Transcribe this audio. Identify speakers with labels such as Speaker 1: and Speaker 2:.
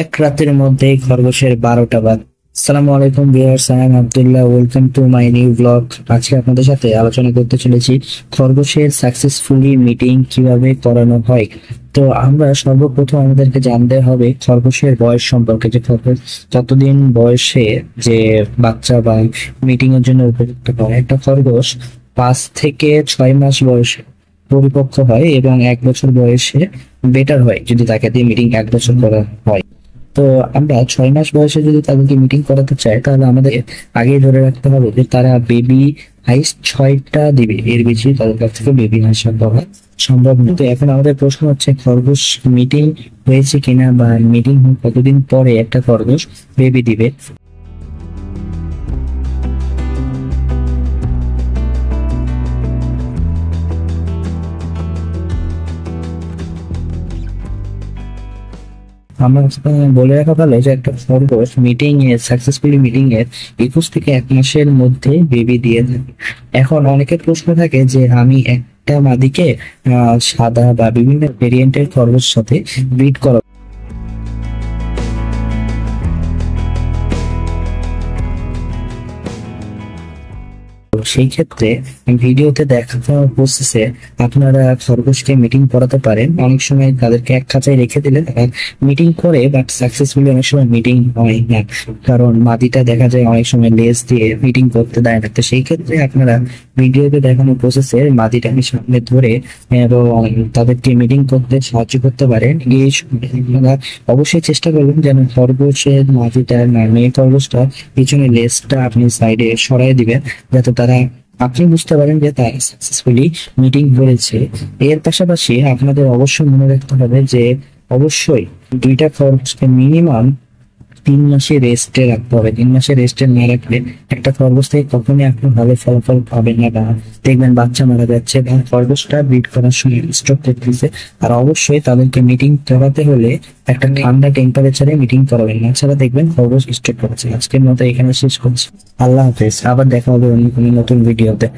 Speaker 1: এক রাতের মধ্যেই খরগোশের 12টা বাদ। আসসালামু আলাইকুম ভিউয়ার্স, আমি Abdullah, welcome to my new blog. আজকে আপনাদের সাথে আলোচনা করতে চলেছি খরগোশের সাকসেসফুলি মিটিং কিভাবে করানো হয়। তো আমরা সর্বপ্রথম আমাদেরকে জানতে হবে খরগোশের বয়স সম্পর্কে, যে খরগোশ যতদিন বয়সে যে বাচ্চা বা মিটিং এর জন্য উপযুক্ত হয়। একটা খরগোশ 5 থেকে 6 মাস বয়সে পরিপক্ক হয় এবং 1 বছর বয়সে বেটার হয় যদি তাকে দিয়ে মিটিং 1 বছর করা হয়। তো আমরা 6 মাস বয়সে যদি তাদেরকে মিটিং করাতে চাই, তাহলে আমাদের আগেই ধরে রাখতে হবে যে তারা বেবি হাইস 6টা দিবে, এর বেশি তাদের কাছ থেকে বেবি হাইস করা সম্ভব নয়। তো এখন আমাদের প্রশ্ন হচ্ছে খরগোশ মিটিং হয়েছে কিনা, বা মিটিং কতদিন পরে একটা খরগোশ বেবি দিবে। আমার বলে রাখা ভালো যে একটা খরগোশ সাকসেসফুলি মিটিং এর 21 থেকে 1 মাসের মধ্যে বেবি দিয়ে থাকে। এখন অনেকের প্রশ্ন থাকে যে আমি একটা মাদিকে সাদা বা বিভিন্ন ভেরিয়েন্টের খরগোশ সাথে ব্রিড করা, সেই ক্ষেত্রে ভিডিওতে দেখানো প্রসেসে আপনারা খরগোশকে মিটিং করাতে পারেন। অনেক সময় তাদেরকে এক খাঁচায় রেখে দিলে তারা মিটিং করে, বাট সাকসেসফুলি অনেক সময় মিটিং হয় না, কারণ মাদিটা দেখা যায় অনেক সময় লেজ দিয়ে মিটিং করতে দেয় না। তো সেই ক্ষেত্রে আপনারা ভিডিওতে দেখানো প্রসেসে মাদিটাকে সামনে ধরে এবং তাদেরকে মিটিং করতে সাহায্য করতে পারেন। এই সময় আপনারা অবশ্যই চেষ্টা করবেন যেন খরগোশের মাদিটা না, মেয়ে খরগোশটা পিছনে লেজটা আপনি সাইডে সরাই দিবেন, যাতে আপনি বুঝতে পারেন যে তার সাকসেসফুলি মিটিং করেছে। এর পাশাপাশি আপনাদের অবশ্যই মনে রাখতে হবে যে অবশ্যই দুইটা খরগোশকে মিনিমাম 3 মাসে রেস্টে রাখতে হবে। 3 মাসে রেস্টে না রাখলে একটা খরগোশ থেকে কখনোই আপনি ভালো ফলাফল পাবেন না, বা দেখবেন বাচ্চা মারা যাচ্ছে এবং খরগোশটা ব্রিড করার সময় স্টপ করতেছে। আর অবশ্যই তাদেরকে মিটিং করাতে হলে একটা ঠান্ডা টেম্পারেচারে মিটিং করাবেন না, ছাড়া দেখবেন খরগোশ স্টপ করেছে। আজকের মতো এখানে শেষ করছি। আল্লাহ হাফেজ, আবার দেখা হবে অন্য কোনো নতুন ভিডিওতে।